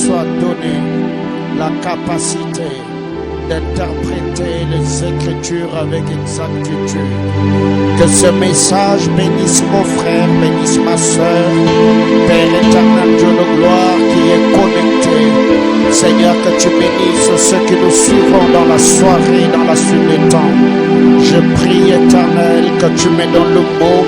soit donné la capacité d'interpréter les Écritures avec exactitude. Que ce message bénisse mon frère, bénisse ma soeur, Père éternel, Dieu de gloire qui est connecté. Seigneur, que tu bénisses ceux qui nous suivront dans la soirée, dans la suite des temps. Je prie, éternel, que tu me donnes le mot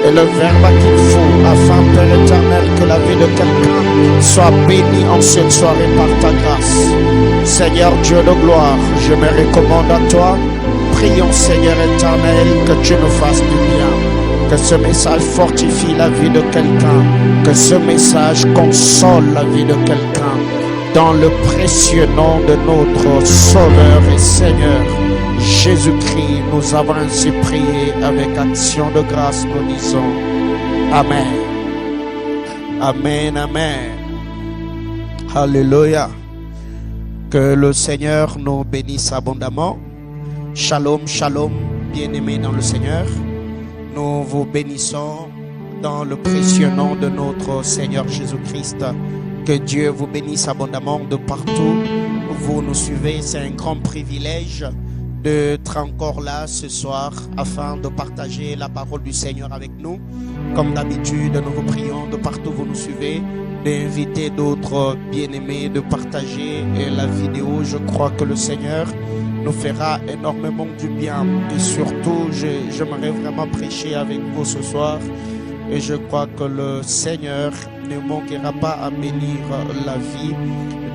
et le verbe qu'il faut, afin, Père éternel, que la vie de quelqu'un soit bénie en cette soirée par ta grâce. Seigneur Dieu de gloire, je me recommande à toi. Prions, Seigneur éternel, que tu nous fasses du bien. Que ce message fortifie la vie de quelqu'un. Que ce message console la vie de quelqu'un. Dans le précieux nom de notre Sauveur et Seigneur Jésus-Christ, nous avons ainsi prié avec action de grâce, nous disons Amen. Amen, Amen. Alléluia. Que le Seigneur nous bénisse abondamment. Shalom, shalom, bien-aimés dans le Seigneur. Nous vous bénissons dans le précieux nom de notre Seigneur Jésus-Christ. Que Dieu vous bénisse abondamment de partout où vous nous suivez. C'est un grand privilège d'être encore là ce soir afin de partager la parole du Seigneur avec nous. Comme d'habitude, nous vous prions de partout où vous nous suivez d'inviter d'autres bien-aimés, de partager la vidéo. Je crois que le Seigneur nous fera énormément du bien. Et surtout, j'aimerais vraiment prêcher avec vous ce soir. Et je crois que le Seigneur ne manquera pas à bénir la vie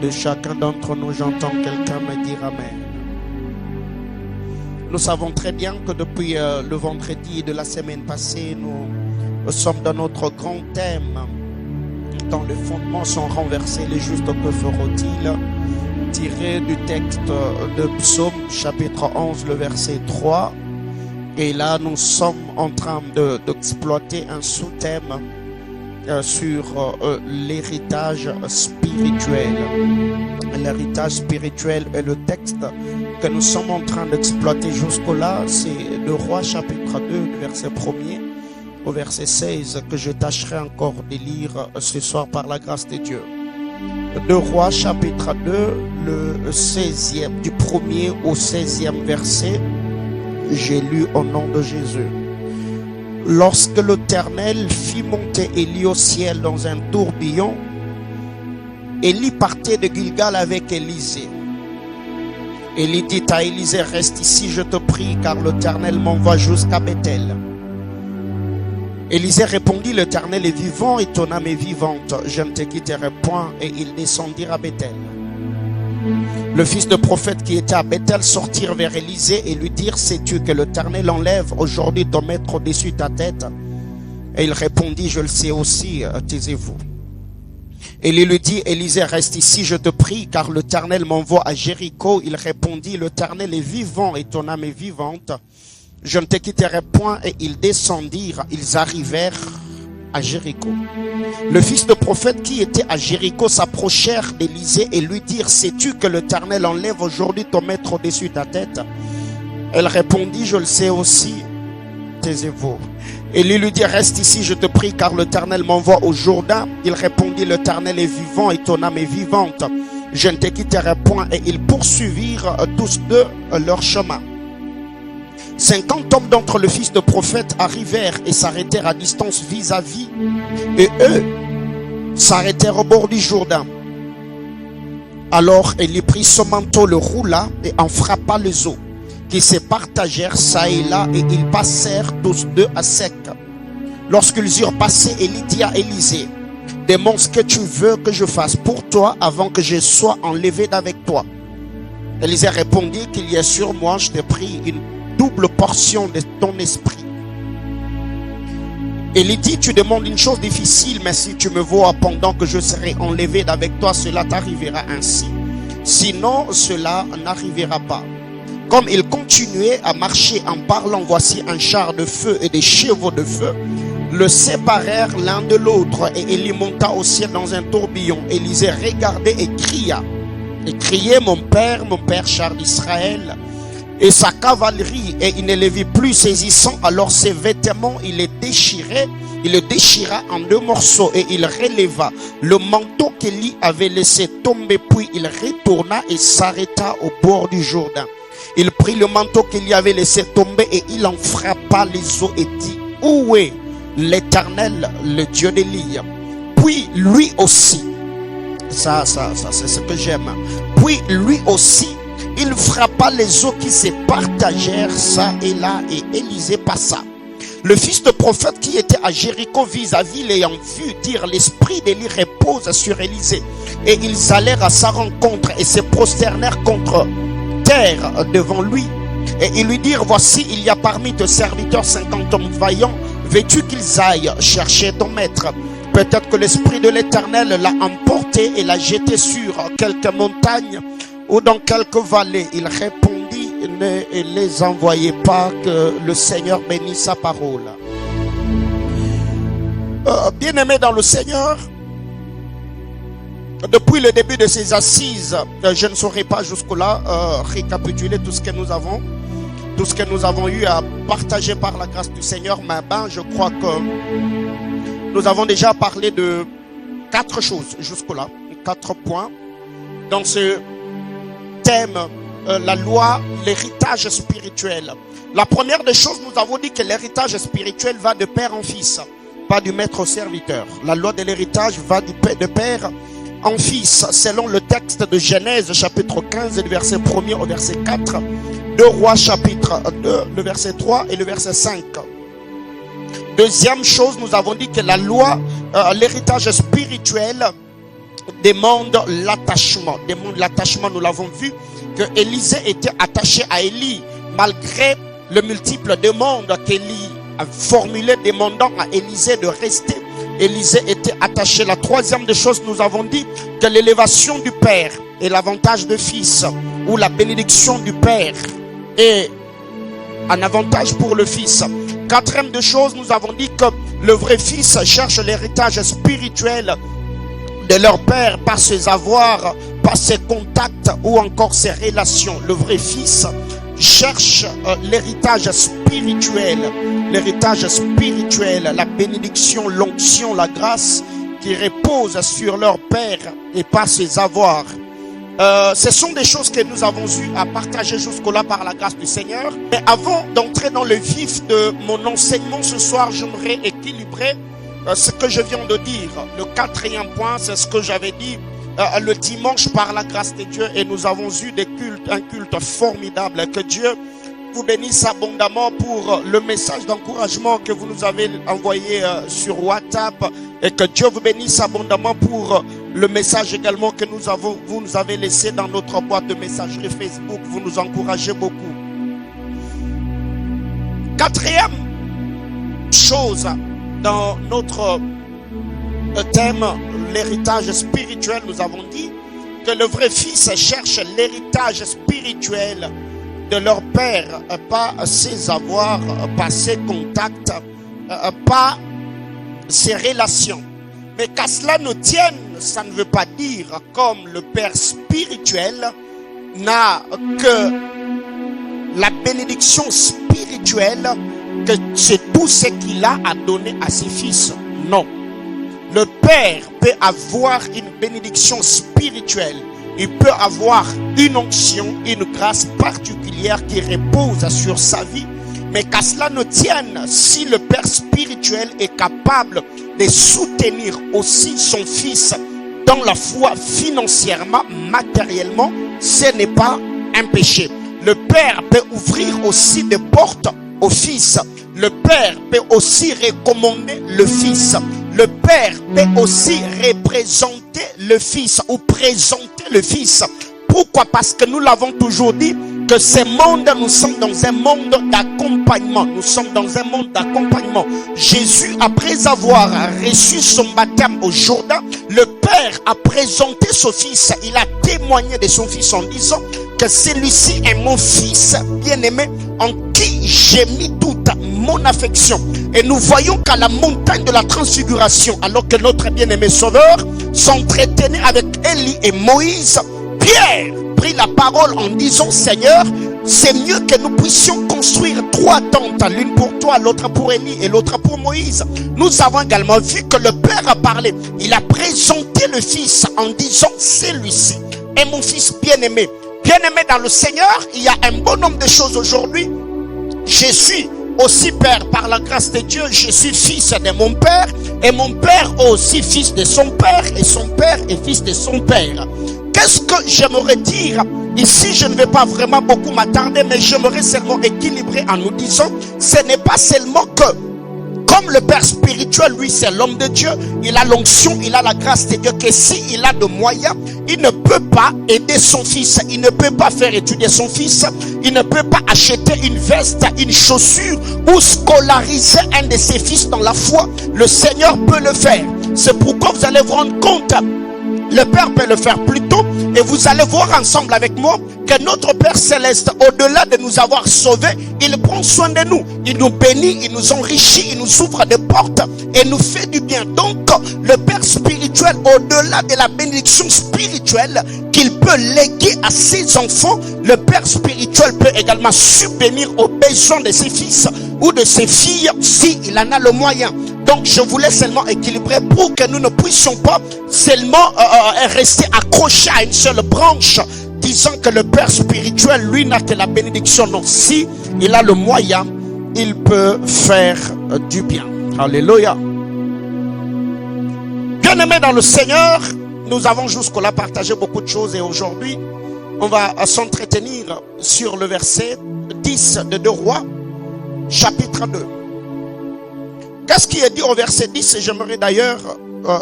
de chacun d'entre nous. J'entends quelqu'un me dire Amen. Nous savons très bien que depuis le vendredi de la semaine passée, nous sommes dans notre grand thème. Quand les fondements sont renversés, les justes que feront-ils? Tiré du texte de Psaume chapitre 11, le verset 3. Et là, nous sommes en train d'exploiter un sous-thème sur l'héritage spirituel. L'héritage spirituel est le texte que nous sommes en train d'exploiter jusque-là. C'est le Roi chapitre 2, le verset 1er au verset 16 que je tâcherai encore de lire ce soir par la grâce de Dieu. De Roi chapitre 2, le 16e, du 1er au 16e verset, j'ai lu au nom de Jésus. Lorsque l'Éternel fit monter Élie au ciel dans un tourbillon, Élie partait de Gilgal avec Élisée. Élie dit à Élisée, reste ici, je te prie, car l'Éternel m'envoie jusqu'à Bethel. Élisée répondit, l'Éternel est vivant et ton âme est vivante. Je ne te quitterai point. Et ils descendirent à Bethel. Le fils de prophète qui était à Bethel sortirent vers Élisée et lui dirent, sais-tu que l'Éternel enlève aujourd'hui ton maître au-dessus de ta tête? Et il répondit, je le sais aussi, taisez-vous. Élie lui dit, Élisée, reste ici, je te prie, car l'Éternel m'envoie à Jéricho. Il répondit, l'Éternel est vivant et ton âme est vivante. Je ne te quitterai point. Et ils descendirent, ils arrivèrent à Jéricho. Le fils de prophète qui était à Jéricho s'approchèrent d'Élisée et lui dirent, sais-tu que l'Éternel enlève aujourd'hui ton maître au-dessus de ta tête? Elle répondit, je le sais aussi, taisez-vous. Élie lui dit, reste ici, je te prie, car l'Éternel m'envoie au Jourdain. Il répondit, l'Éternel est vivant et ton âme est vivante. Je ne te quitterai point. Et ils poursuivirent tous deux leur chemin. 50 hommes d'entre le fils de prophète arrivèrent et s'arrêtèrent à distance vis-à-vis. Et eux s'arrêtèrent au bord du Jourdain. Alors Élie prit son manteau, le roula et en frappa les eaux, qui se partagèrent çà et là, et ils passèrent tous deux à sec. Lorsqu'ils eurent passé, Élie dit à Élisée, demande ce que tu veux que je fasse pour toi avant que je sois enlevé d'avec toi. Élisée répondit, qu'il y ait sur moi, je t'ai pris une double portion de ton esprit. Élie dit, tu demandes une chose difficile, mais si tu me vois pendant que je serai enlevé d'avec toi, cela t'arrivera ainsi. Sinon, cela n'arrivera pas. Comme ils continuaient à marcher en parlant, voici un char de feu et des chevaux de feu le séparèrent l'un de l'autre, et Élie monta au ciel dans un tourbillon. Élisée regardait et cria. Et criait, mon père, char d'Israël. et sa cavalerie, et il ne les vit plus saisissant. Alors ses vêtements, il les déchirait, il le déchira en 2 morceaux, et il releva le manteau qu'Élie avait laissé tomber, puis il retourna et s'arrêta au bord du Jourdain. Il prit le manteau qu'Élie avait laissé tomber et il en frappa les eaux et dit: où est l'Éternel, le Dieu d'Élie? Puis lui aussi, ça c'est ce que j'aime, puis lui aussi, il frappa les eaux qui se partagèrent ça et là, et Élisée passa. Le fils de prophète qui était à Jéricho vis-à-vis l'ayant vu dire: l'esprit d'Élie repose sur Élisée. Et ils allèrent à sa rencontre et se prosternèrent contre terre devant lui. Et ils lui dirent: voici, il y a parmi tes serviteurs 50 hommes vaillants, vêtus, qu'ils aillent chercher ton maître. Peut-être que l'esprit de l'Éternel l'a emporté et l'a jeté sur quelques montagnes ou dans quelques vallées. Il répondit: ne les envoyez pas, que le Seigneur bénisse sa parole. Bien-aimés dans le Seigneur, depuis le début de ces assises, je ne saurais pas jusque-là récapituler tout ce que nous avons eu à partager par la grâce du Seigneur. Mais je crois que nous avons déjà parlé de 4 choses jusque-là, 4 points dans ce thème, la loi, l'héritage spirituel. La première des choses, nous avons dit que l'héritage spirituel va de père en fils, pas du maître au serviteur. La loi de l'héritage va de père en fils, selon le texte de Genèse chapitre 15, le verset 1er au verset 4, 2 Rois chapitre 2, le verset 3 et le verset 5. Deuxième chose, nous avons dit que la loi, l'héritage spirituel demande l'attachement. Nous l'avons vu que Élisée était attaché à Élie, malgré le multiple demandes qu'Élie a formulées demandant à Élisée de rester. Élisée était attaché. La troisième des choses, nous avons dit que l'élévation du Père et l'avantage de Fils, ou la bénédiction du Père est un avantage pour le Fils. Quatrième des choses, nous avons dit que le vrai Fils cherche l'héritage spirituel de leur Père par ses avoirs, par ses contacts ou encore ses relations. Le vrai Fils cherche l'héritage spirituel, la bénédiction, l'onction, la grâce qui repose sur leur Père et par ses avoirs. Ce sont des choses que nous avons eu à partager jusque-là par la grâce du Seigneur. Mais avant d'entrer dans le vif de mon enseignement ce soir, j'aimerais équilibrer ce que je viens de dire. Le quatrième point, c'est ce que j'avais dit le dimanche par la grâce de Dieu, et nous avons eu un culte formidable. Que Dieu vous bénisse abondamment pour le message d'encouragement que vous nous avez envoyé sur WhatsApp, et que Dieu vous bénisse abondamment pour le message également que vous nous avez laissé dans notre boîte de messagerie Facebook. Vous nous encouragez beaucoup. Quatrième chose dans notre thème, l'héritage spirituel, nous avons dit que le vrai fils cherche l'héritage spirituel de leur père, pas ses avoirs, pas ses contacts, pas ses relations. Mais qu'à cela ne tienne, ça ne veut pas dire comme le père spirituel n'a que la bénédiction spirituelle, que c'est tout ce qu'il a à donner à ses fils. Non. Le père peut avoir une bénédiction spirituelle. Il peut avoir une onction, une grâce particulière qui repose sur sa vie. Mais qu'à cela ne tienne, si le père spirituel est capable de soutenir aussi son fils dans la foi financièrement, matériellement, ce n'est pas un péché. Le père peut ouvrir aussi des portes au fils. Le père peut aussi recommander le fils. Le père peut aussi représenter le fils ou présenter le fils. Pourquoi? Parce que nous l'avons toujours dit que ce monde, nous sommes dans un monde d'accompagnement. Nous sommes dans un monde d'accompagnement. Jésus, après avoir reçu son baptême au Jourdain, le père a présenté son fils. Il a témoigné de son fils en disant que celui-ci est mon fils bien-aimé en qui j'ai mis toute mon affection. Et nous voyons qu'à la montagne de la transfiguration, alors que notre bien-aimé sauveur s'entretenait avec Élie et Moïse, Pierre prit la parole en disant: Seigneur, c'est mieux que nous puissions construire 3 tentes, l'une pour toi, l'autre pour Élie et l'autre pour Moïse. Nous avons également vu que le Père a parlé. Il a présenté le Fils en disant, celui-ci est mon Fils bien-aimé. Bien-aimé dans le Seigneur, il y a un bon nombre de choses aujourd'hui. Je suis aussi Père par la grâce de Dieu, je suis fils de mon Père, et mon Père aussi fils de son Père, et son Père est fils de son Père. Qu'est-ce que j'aimerais dire? Ici, je ne vais pas vraiment beaucoup m'attarder, mais j'aimerais seulement équilibrer en nous disant, ce n'est pas seulement que, comme le Père spirituel, lui, c'est l'homme de Dieu, il a l'onction, il a la grâce de Dieu, que s'il a de moyens, il ne peut pas aider son fils, il ne peut pas faire étudier son fils, il ne peut pas acheter une veste, une chaussure ou scolariser un de ses fils dans la foi. Le Seigneur peut le faire. C'est pourquoi vous allez vous rendre compte, le Père peut le faire plus tôt, et vous allez voir ensemble avec moi que notre Père Céleste, au-delà de nous avoir sauvés, il prend soin de nous. Il nous bénit, il nous enrichit, il nous ouvre des portes et nous fait du bien. Donc, le Père spirituel, au-delà de la bénédiction spirituelle qu'il peut léguer à ses enfants, le Père spirituel peut également subvenir aux besoins de ses fils ou de ses filles s'il en a le moyen. Donc je voulais seulement équilibrer pour que nous ne puissions pas seulement rester accrochés à une seule branche, disant que le Père spirituel, lui, n'a que la bénédiction. Non, si il a le moyen, il peut faire du bien. Alléluia. Bien-aimés dans le Seigneur, nous avons jusqu'à-là partagé beaucoup de choses, et aujourd'hui, on va s'entretenir sur le verset 10 de 2 Rois, chapitre 2. Qu'est-ce qui est dit au verset 10? J'aimerais d'ailleurs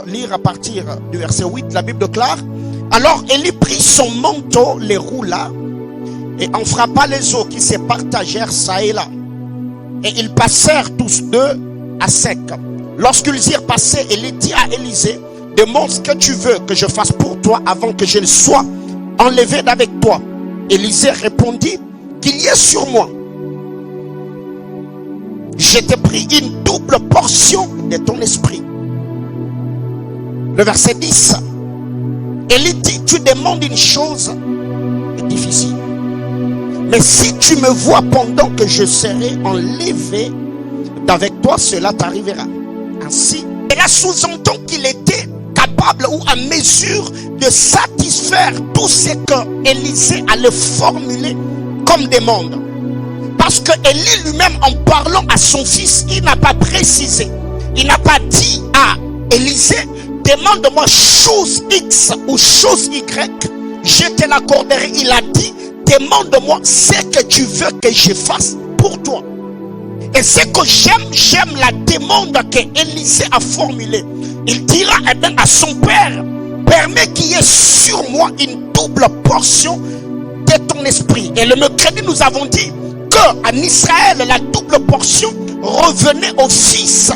lire à partir du verset 8, la Bible déclare. Alors Élie prit son manteau, les roula, et en frappa les eaux qui se partagèrent ça et là. Et ils passèrent tous deux à sec. Lorsqu'ils y passé, Élie dit à Élisée, demande ce que tu veux que je fasse pour toi avant que je ne sois enlevé d'avec toi. Élisée répondit, qu'il y ait sur moi. Je t'ai pris une double portion de ton esprit. Le verset 10. Élie dit, tu demandes une chose difficile. Mais si tu me vois pendant que je serai enlevé d'avec toi, cela t'arrivera. Ainsi, cela sous-entend qu'il était capable ou à mesure de satisfaire tout ce que Élisée allait formuler comme demande. Parce que Élie lui-même, en parlant à son fils, il n'a pas précisé. Il n'a pas dit à Élisée, demande-moi chose X ou chose Y, je te l'accorderai. Il a dit, demande-moi ce que tu veux que je fasse pour toi. Et ce que j'aime la demande que Élisée a formulée. Il dira à son père, permets qu'il y ait sur moi une double portion de ton esprit. Et le mercredi, nous avons dit qu'en Israël, la double portion revenait au fils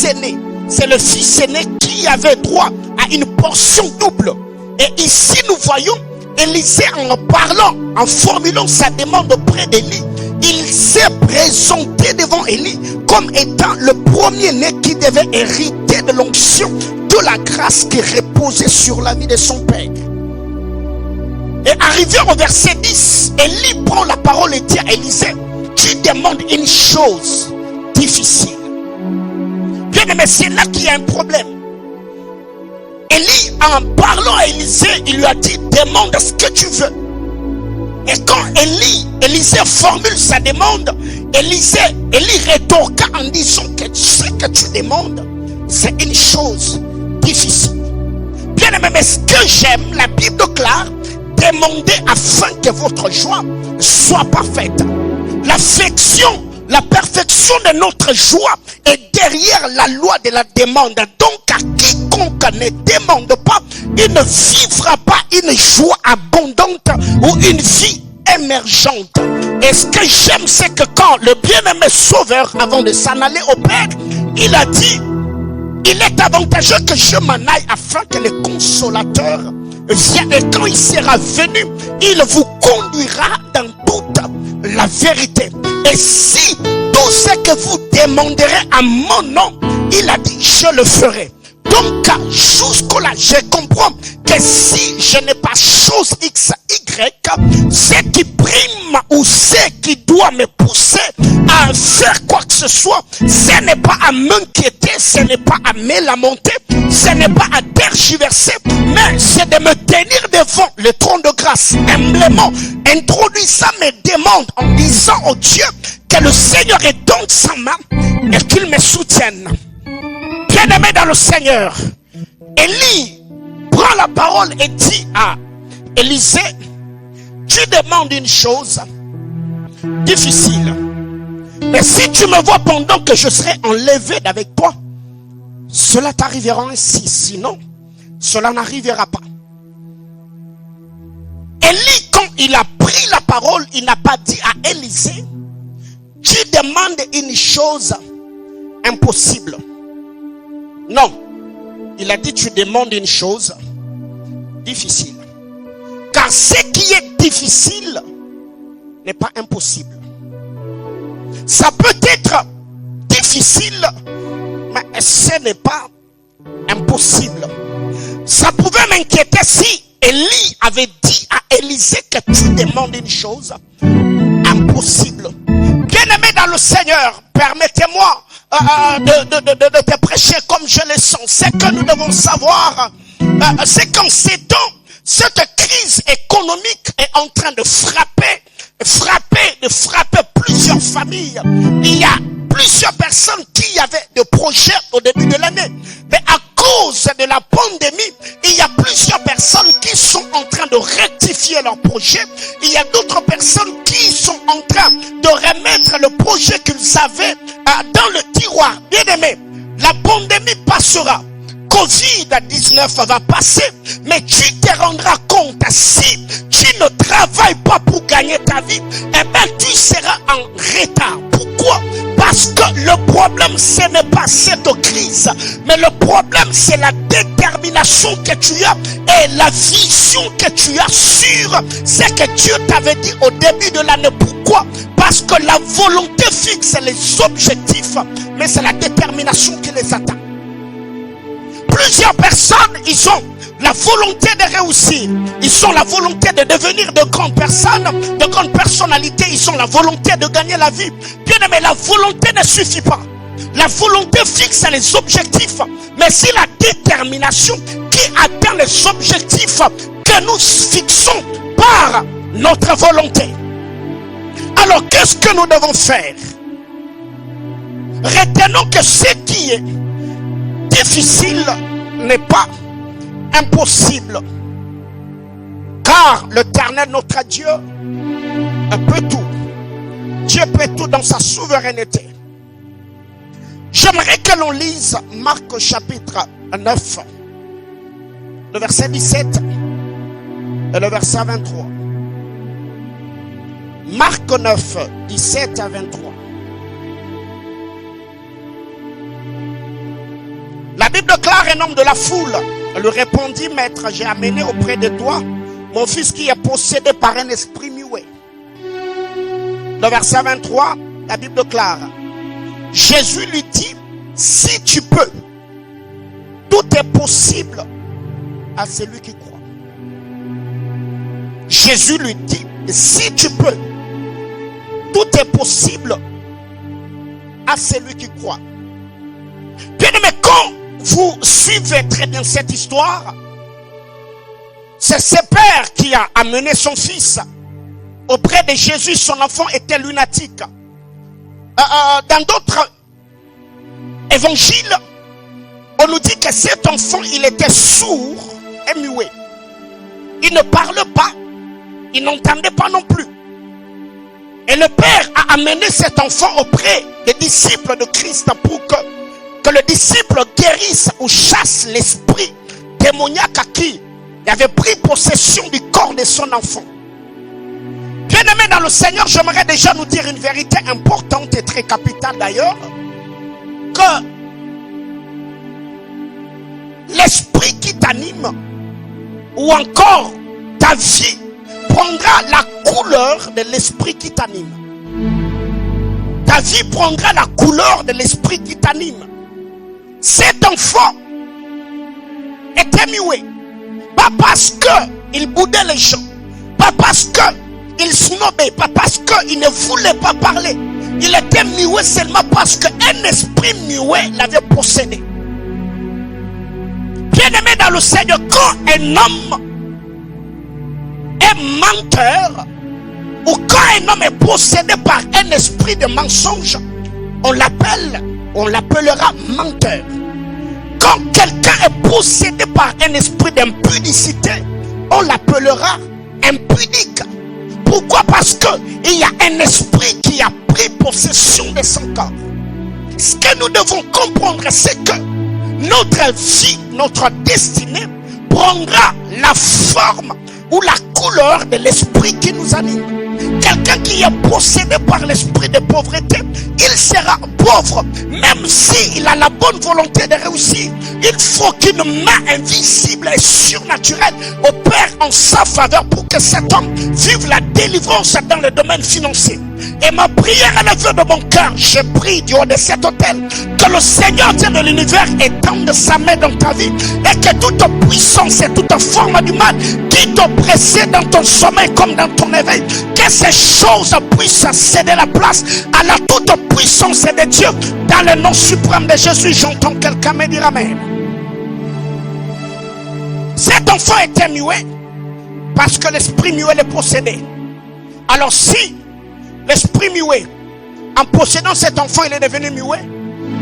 aîné. C'est le fils aîné qui avait droit à une portion double. Et ici, nous voyons Élisée en parlant, en formulant sa demande auprès d'Élie. Il s'est présenté devant Élie comme étant le premier-né qui devait hériter de l'onction, de la grâce qui reposait sur la vie de son père. Et arrivé au verset 10, Élie prend la parole et dit à Élisée, tu demandes une chose difficile. Bien aimé, c'est là qu'il y a un problème. Élie, en parlant à Élisée, il lui a dit, demande ce que tu veux. Et quand Élisée formule sa demande, Élie rétorqua en disant que ce que tu demandes, c'est une chose difficile. Bien aimé, mais ce que j'aime, la Bible déclare, demandez afin que votre joie soit parfaite. L'affection, la perfection de notre joie est derrière la loi de la demande. Donc à quiconque ne demande pas, il ne vivra pas une joie abondante ou une vie émergente. Et ce que j'aime, c'est que quand le bien-aimé Sauveur, avant de s'en aller au Père, il a dit, il est avantageux que je m'en aille afin que le consolateur vienne. Et quand il sera venu, il vous conduira dans toute la vérité. Et si tout ce que vous demanderez à mon nom, il a dit, je le ferai. Donc jusqu'au là, je comprends que si je n'ai pas chose X, ce qui prime ou ce qui doit me pousser à faire quoi que ce soit, ce n'est pas à m'inquiéter, ce n'est pas à me lamenter, ce n'est pas à tergiverser, mais c'est de me tenir devant le trône de grâce humblement, introduisant mes demandes en disant au Dieu que le Seigneur étende sa main et qu'il me soutienne. Bien-aimé dans le Seigneur, Élie prend la parole et dit à Élisée, tu demandes une chose difficile, mais si tu me vois pendant que je serai enlevé d'avec toi, cela t'arrivera ainsi, sinon cela n'arrivera pas. Élie, quand il a pris la parole, il n'a pas dit à Élisée, tu demandes une chose impossible. Non, il a dit, tu demandes une chose difficile. Car ce qui est difficile n'est pas impossible. Ça peut être difficile, mais ce n'est pas impossible. Ça pouvait m'inquiéter si Élie avait dit à Élisée que tu demandes une chose impossible. Bien-aimé dans le Seigneur, permettez-moi de te prêcher comme je le sens. Ce que nous devons savoir, c'est qu'en ces temps, cette crise économique est en train de frapper plusieurs familles. Il y a plusieurs personnes qui avaient des projets au début de l'année, mais à cause de la pandémie, il y a plusieurs personnes qui sont en train de rectifier leurs projets. Il y a d'autres personnes qui sont en train de remettre le projet qu'ils avaient dans le tiroir. Bien aimé, la pandémie passera. Covid-19 va passer, mais tu te rendras compte, si tu ne travailles pas pour gagner ta vie, eh bien tu seras en retard. Pourquoi? Parce que le problème, ce n'est pas cette crise, mais le problème, c'est la détermination que tu as et la vision que tu as sur ce que Dieu t'avait dit au début de l'année. Pourquoi? Parce que la volonté fixe les objectifs, mais c'est la détermination qui les atteint. Plusieurs personnes, ils ont la volonté de réussir. Ils ont la volonté de devenir de grandes personnes, de grandes personnalités. Ils ont la volonté de gagner la vie. Bien aimé, la volonté ne suffit pas. La volonté fixe les objectifs. Mais c'est la détermination qui atteint les objectifs que nous fixons par notre volonté. Alors, qu'est-ce que nous devons faire? Retenons que ce qui est difficile n'est pas impossible, car l'Éternel notre Dieu peut tout. Dieu peut tout dans sa souveraineté. J'aimerais que l'on lise Marc chapitre 9, le verset 17 et le verset 23. Marc 9, 17 à 23. La Bible déclare: un homme de la foule lui répondit, maître, j'ai amené auprès de toi mon fils qui est possédé par un esprit muet. Le verset 23, la Bible déclare: Jésus lui dit, si tu peux, tout est possible à celui qui croit. Jésus lui dit, si tu peux, tout est possible à celui qui croit. Bien aimé, quand vous suivez très bien cette histoire, c'est ce père qui a amené son fils auprès de Jésus. Son enfant était lunatique. Dans d'autres évangiles, on nous dit que cet enfant, il était sourd et muet. Il ne parlait pas, il n'entendait pas non plus. Et le père a amené cet enfant auprès des disciples de Christ pour que le disciple guérisse ou chasse l'esprit démoniaque à qui il avait pris possession du corps de son enfant. Bien-aimés dans le Seigneur, j'aimerais déjà nous dire une vérité importante et très capitale d'ailleurs, que l'esprit qui t'anime ou encore ta vie prendra la couleur de l'esprit qui t'anime. Ta vie prendra la couleur de l'esprit qui t'anime. Cet enfant était muet, pas parce qu'il boudait les gens, Pas parce qu'il snobait, pas parce qu'il ne voulait pas parler. Il était muet seulement parce qu'un esprit muet l'avait possédé. Bien-aimé dans le Seigneur, quand un homme est menteur, ou quand un homme est possédé par un esprit de mensonge, on l'appellera menteur. Quand quelqu'un est possédé par un esprit d'impudicité, on l'appellera impudique. Pourquoi? Parce qu'il y a un esprit qui a pris possession de son corps. Ce que nous devons comprendre, c'est que notre vie, notre destinée prendra la forme ou la couleur de l'esprit qui nous anime. Quelqu'un qui est possédé par l'esprit de pauvreté, il sera pauvre, même s'il a la bonne volonté de réussir. Il faut qu'une main invisible et surnaturelle opère en sa faveur pour que cet homme vive la délivrance dans le domaine financier. Et ma prière à l'œuvre de mon cœur, je prie du haut de cet autel, que le Seigneur Dieu de l'univers étende sa main dans ta vie, et que toute puissance et toute forme du mal qui t'oppressait dans ton sommeil comme dans ton éveil, que ces choses puissent céder la place à la toute puissance de Dieu. Dans le nom suprême de Jésus, j'entends quelqu'un me dire amen. Cet enfant était muet parce que l'esprit muet le possédait. Alors si l'esprit muet, en possédant cet enfant, il est devenu muet,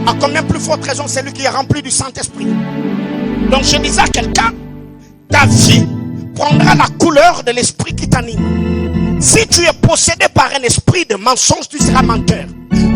à combien plus forte raison c'est lui qui est rempli du Saint-Esprit. Donc je disais à quelqu'un, ta vie prendra la couleur de l'esprit qui t'anime. Si tu es possédé par un esprit de mensonge, tu seras menteur.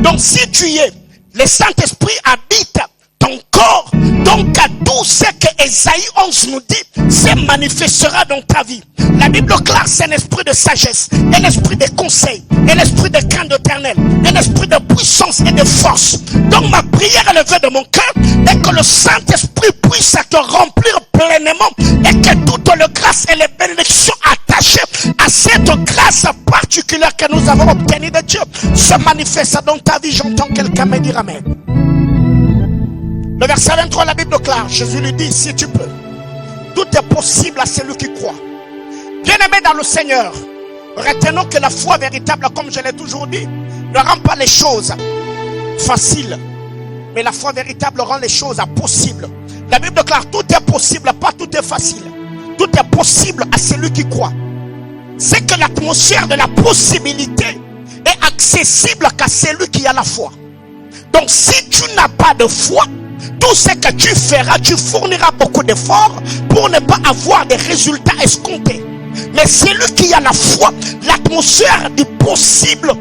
Donc si tu es, le Saint-Esprit habite ton corps, donc à tout ce que Ésaïe 11 nous dit, se manifestera dans ta vie. La Bible claire, c'est un esprit de sagesse, un esprit de conseil, un esprit de crainte éternelle, un esprit de puissance et de force. Donc ma prière élevée de mon cœur est que le Saint-Esprit puisse te remplir pleinement et que toutes les grâces et les bénédictions attachées à cette grâce particulière que nous avons obtenue de Dieu se manifestent dans ta vie. J'entends quelqu'un me dire amen. Le verset 23, la Bible claire, Jésus lui dit, si tu peux, tout est possible à celui qui croit. Bien-aimé dans le Seigneur, retenons que la foi véritable, comme je l'ai toujours dit, ne rend pas les choses faciles, mais la foi véritable rend les choses possibles. La Bible déclare, tout est possible, pas tout est facile. Tout est possible à celui qui croit. C'est que l'atmosphère de la possibilité est accessible qu'à celui qui a la foi. Donc si tu n'as pas de foi, tout ce que tu feras, tu fourniras beaucoup d'efforts pour ne pas avoir des résultats escomptés. Mais celui qui a la foi, l'atmosphère du possible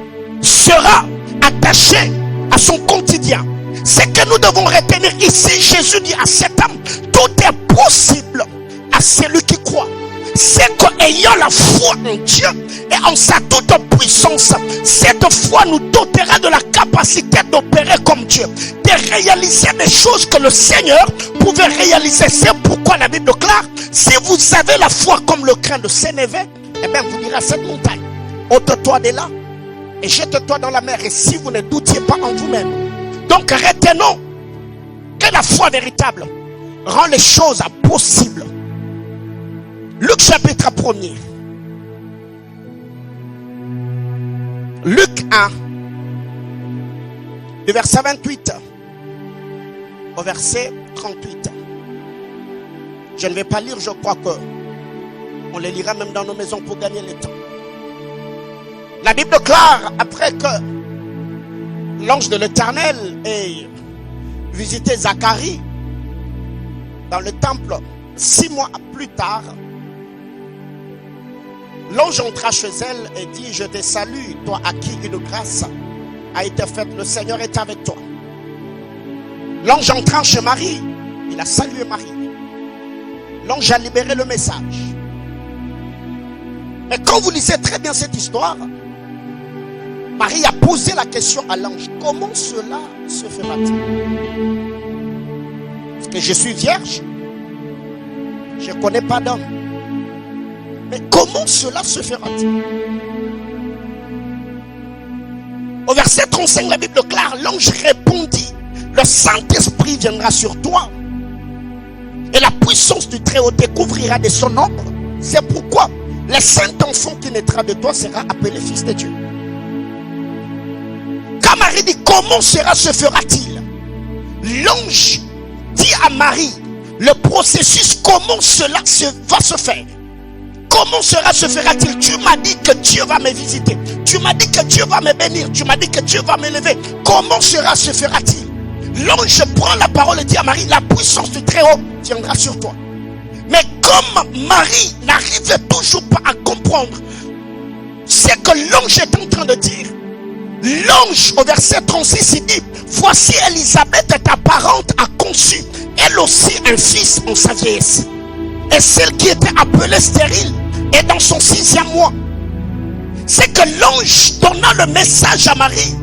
sera attachée à son quotidien. Ce que nous devons retenir ici, Jésus dit à cet homme, tout est possible à celui qui croit. C'est qu'ayant la foi en Dieu et en sa toute puissance, cette foi nous dotera de la capacité d'opérer comme Dieu, de réaliser des choses que le Seigneur pouvait réaliser. C'est pourquoi la Bible déclare, si vous avez la foi comme le crin de Sénévé, eh bien vous direz à cette montagne, ôte-toi de là et jette-toi dans la mer. Et si vous ne doutiez pas en vous-même. Donc retenons que la foi véritable rend les choses possibles. Luc chapitre 1er. Luc 1, du verset 28 au verset 38. Je ne vais pas lire, je crois que on les lira même dans nos maisons pour gagner le temps. La Bible déclare, après que l'ange de l'Éternel ait visité Zacharie dans le temple, 6 mois plus tard, l'ange entra chez elle et dit, je te salue, toi à qui une grâce a été faite, le Seigneur est avec toi. L'ange entrant chez Marie, il a salué Marie. L'ange a libéré le message. Mais quand vous lisez très bien cette histoire, Marie a posé la question à l'ange, comment cela se fera-t-il? Parce que je suis vierge, je ne connais pas d'homme. Mais comment cela se fera-t-il? Au verset 35, la Bible déclare, l'ange répondit, le Saint-Esprit viendra sur toi et la puissance du Très-Haut te couvrira de son ombre. C'est pourquoi Le saint enfant qui naîtra de toi sera appelé fils de Dieu. Quand Marie dit comment cela se fera-t-il, l'ange dit à Marie le processus, comment cela va se faire. Comment cela se fera-t-il? Tu m'as dit que Dieu va me visiter. Tu m'as dit que Dieu va me bénir. Tu m'as dit que Dieu va m'élever. Comment cela se fera-t-il? L'ange prend la parole et dit à Marie, la puissance du Très-Haut viendra sur toi. Mais comme Marie n'arrivait toujours pas à comprendre ce que l'ange est en train de dire, l'ange au verset 36 il dit, voici Élisabeth ta parente a conçu elle aussi un fils en sa vieillesse. Et celle qui était appelée stérile est dans son 6e mois. C'est que l'ange donna le message à Marie.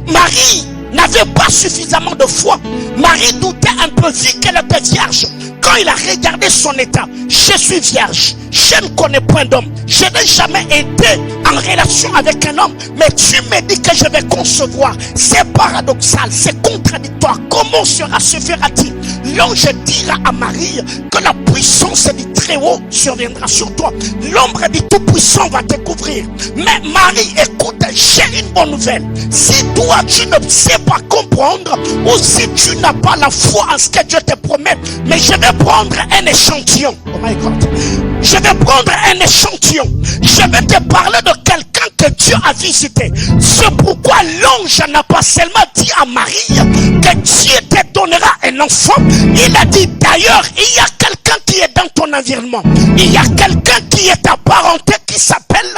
Marie n'avait pas suffisamment de foi. Marie doutait un peu vu qu'elle était vierge. Quand il a regardé son état, je suis vierge, je ne connais point d'homme, je n'ai jamais été en relation avec un homme, mais tu me dis que je vais concevoir. C'est paradoxal, c'est contradictoire. Comment cela se fera-t-il? L'ange dira à Marie que la puissance du Très-Haut surviendra sur toi. L'ombre du Tout-Puissant va te couvrir. Mais Marie, écoute, j'ai une bonne nouvelle. Si toi tu ne sais pas comprendre, ou si tu n'as pas la foi en ce que Dieu te promet, mais je vais prendre un échantillon. Oh my God. Je vais prendre un échantillon. Je vais te parler de quelqu'un que Dieu a visité. C'est pourquoi l'ange n'a pas seulement dit à Marie que Dieu te donnera un enfant. Il a dit d'ailleurs, il y a quelqu'un qui est dans ton environnement. Il y a quelqu'un qui est ta parenté qui s'appelle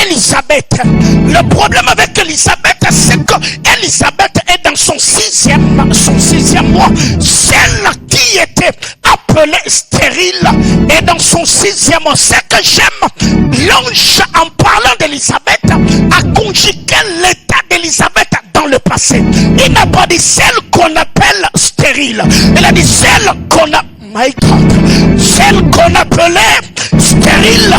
Élisabeth. Le problème avec Élisabeth, c'est que Élisabeth est dans son sixième mois. Celle qui était appelée stérile est dans son 6e mois. Ce que j'aime, l'ange en parlant d'Élisabeth a conjugué l'état d'Élisabeth dans le passé. Il n'a pas dit celle qu'on appelle stérile. Il a dit celle qu'on a... My God. Celle qu'on appelait stérile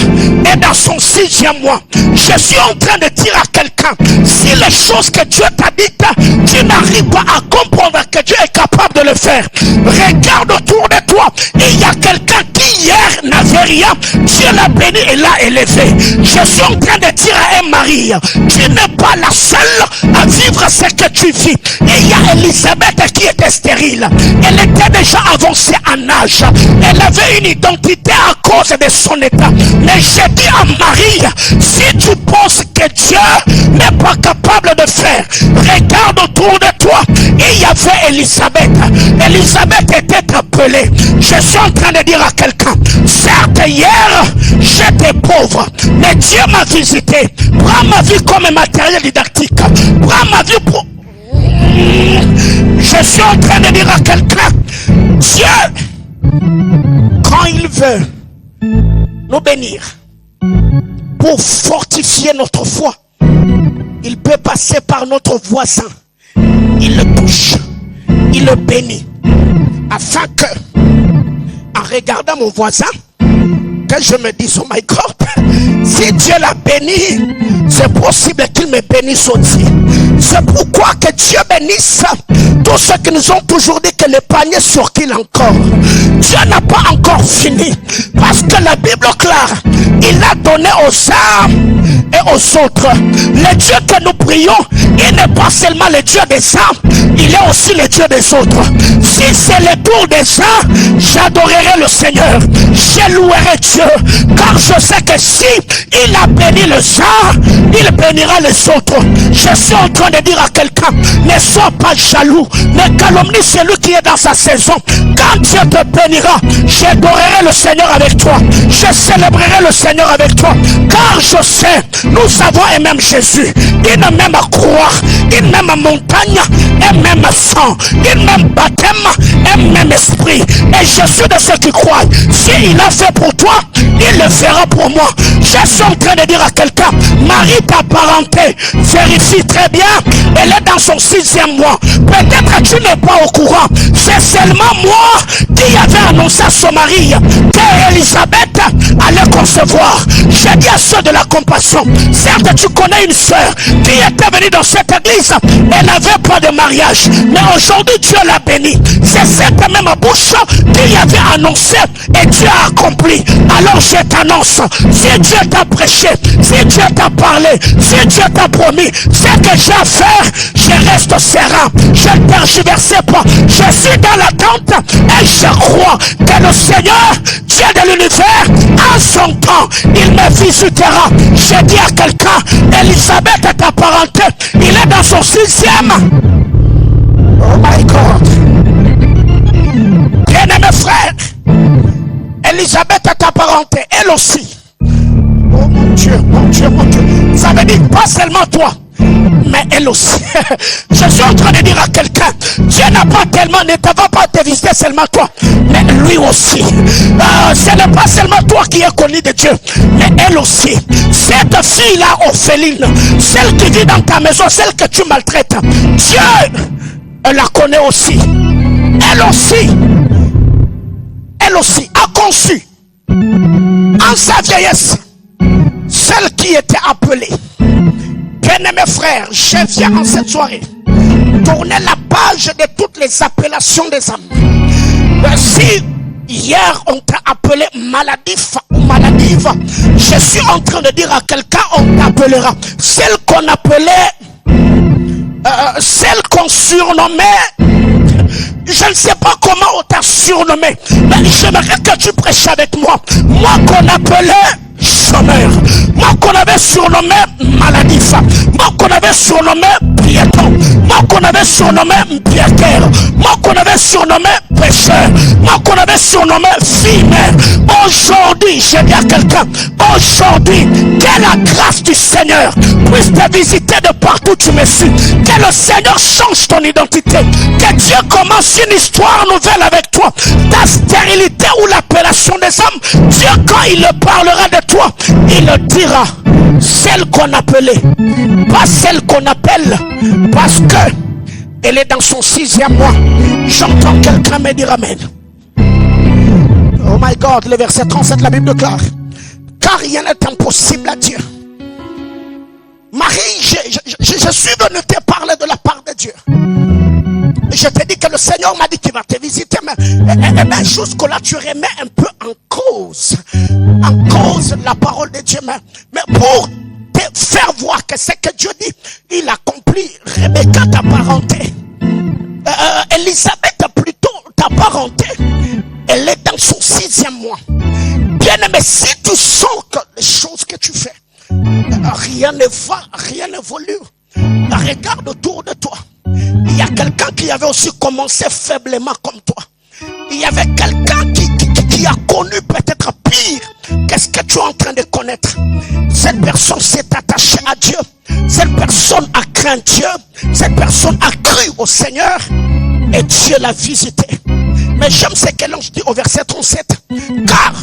est dans son 6e mois. Je suis en train de dire à quelqu'un, si les choses que Dieu t'a dites, tu n'arrives pas à comprendre que Dieu est capable de le faire, regarde autour de toi. Il y a quelqu'un qui hier n'avait rien, Dieu l'a béni et l'a élevé. Je suis en train de dire à un mari, tu n'es pas la seule à vivre ce que tu vis. Et il y a Élisabeth qui était stérile. Elle était déjà avancée en âge. Elle avait une identité à cause de son état. Mais j'ai dit à Marie, si tu penses que Dieu n'est pas capable de faire, regarde autour de toi. Il y avait Élisabeth. Élisabeth était appelée. Je suis en train de dire à quelqu'un, certes hier j'étais pauvre, mais Dieu m'a visité. Prends ma vie comme un matériel didactique. Prends ma vie pour... Je suis en train de dire à quelqu'un, Dieu, quand il veut nous bénir, pour fortifier notre foi, il peut passer par notre voisin. Il le touche, il le bénit, afin que, en regardant mon voisin, que je me dise, oh my God, si Dieu l'a béni, c'est possible qu'il me bénisse aussi. C'est pourquoi que Dieu bénisse tous ceux qui nous ont toujours dit que le panier surquille encore. Dieu n'a pas encore fini, parce que la Bible claire, il a donné aux âmes et aux autres. Le Dieu que nous prions, il n'est pas seulement le Dieu des âmes, il est aussi le Dieu des autres. Si c'est le tour des âmes, j'adorerai le Seigneur, je louerai Dieu, car je sais que si il a béni les âmes, il bénira les autres. Je suis en train de dire à quelqu'un, ne sois pas jaloux, ne calomnie celui qui est dans sa saison. Quand Dieu te bénira, j'adorerai le Seigneur avec toi, je célébrerai le Seigneur avec toi, car je sais, nous avons un même Jésus, une même croix, une même montagne, un même sang, une même baptême, un même esprit. Et je suis de ceux qui croient, s'il a fait pour toi, il le fera pour moi. Je suis en train de dire à quelqu'un, Marie, ta parenté, vérifie très bien, elle est dans son 6e mois. Peut-être que tu n'es pas au courant, c'est seulement moi qui avait annoncé à son mari que Élisabeth allait concevoir. J'ai dit à ceux de la compassion. Certes, tu connais une sœur qui était venue dans cette église, elle n'avait pas de mariage, mais aujourd'hui Dieu l'a bénie. C'est cette même bouche qui avait annoncé et Dieu a accompli. Alors je t'annonce, si Dieu t'a prêché, si Dieu t'a parlé, si Dieu t'a promis, ce que j'ai à faire, je reste serein, je ne tergiversais pas, je suis dans l'attente et je crois que le Seigneur, Dieu de l'univers, en son temps, il me visitera. Je dis à quelqu'un, Elisabeth est apparentée, il est dans son 6e. Oh my God. Bien-aimé frère, Elisabeth est apparentée, elle aussi. Oh mon Dieu, mon Dieu, mon Dieu. Ça veut dire pas seulement toi, mais elle aussi. Je suis en train de dire à quelqu'un, Dieu n'a pas tellement, ne va pas te visiter seulement toi, mais lui aussi. Ce n'est pas seulement toi qui es connu de Dieu, mais elle aussi. Cette fille-là, Ophéline, celle qui vit dans ta maison, celle que tu maltraites, Dieu, elle la connaît aussi. Elle aussi a conçu en sa vieillesse celle qui était appelée. Bien-aimé frère, je viens en cette soirée tourner la page de toutes les appellations des âmes. Si hier on t'a appelé maladif ou maladive, je suis en train de dire à quelqu'un, on t'appellera celle qu'on appelait, celle qu'on surnommait. Je ne sais pas comment on t'a surnommé, mais j'aimerais que tu prêches avec moi. Moi qu'on appelait chômeur, moi qu'on avait surnommé maladif, moi qu'on avait surnommé piéton, moi qu'on avait surnommé piétaire, moi qu'on avait surnommé pécheur, moi qu'on avait surnommé fumeur. Aujourd'hui, je dis à quelqu'un, aujourd'hui, que la grâce du Seigneur puisse te visiter de partout où tu me suis. Que le Seigneur change ton identité. Que Dieu commence une histoire nouvelle avec toi. Ta stérilité ou l'appellation des hommes, Dieu quand il parlera de toi, il le dira. Celle qu'on appelait, pas celle qu'on appelle, parce que elle est dans son 6e mois. J'entends quelqu'un me dire amen. Oh my God, le verset 37, la Bible déclare, car rien n'est impossible à Dieu. Marie, je suis venu te parler de la part de Dieu. Je te dis que le Seigneur m'a dit qu'il va te visiter, mais jusque-là tu remets un peu en cause la parole de Dieu. Mais pour te faire voir que ce que Dieu dit, il accomplit. Rebecca t'a parenté. Elisabeth plutôt t'a parenté. Elle est dans son 6e mois. Bien aimé, si tu sens que les choses que tu fais, rien n'évolue, regarde autour de toi. Il y a quelqu'un qui avait aussi commencé faiblement comme toi. Il y avait quelqu'un qui a connu peut-être pire qu'est-ce que tu es en train de connaître. Cette personne s'est attachée à Dieu. Cette personne a craint Dieu. Cette personne a cru au Seigneur. Et Dieu l'a visité. Mais j'aime ce que l'ange dit au verset 37. Car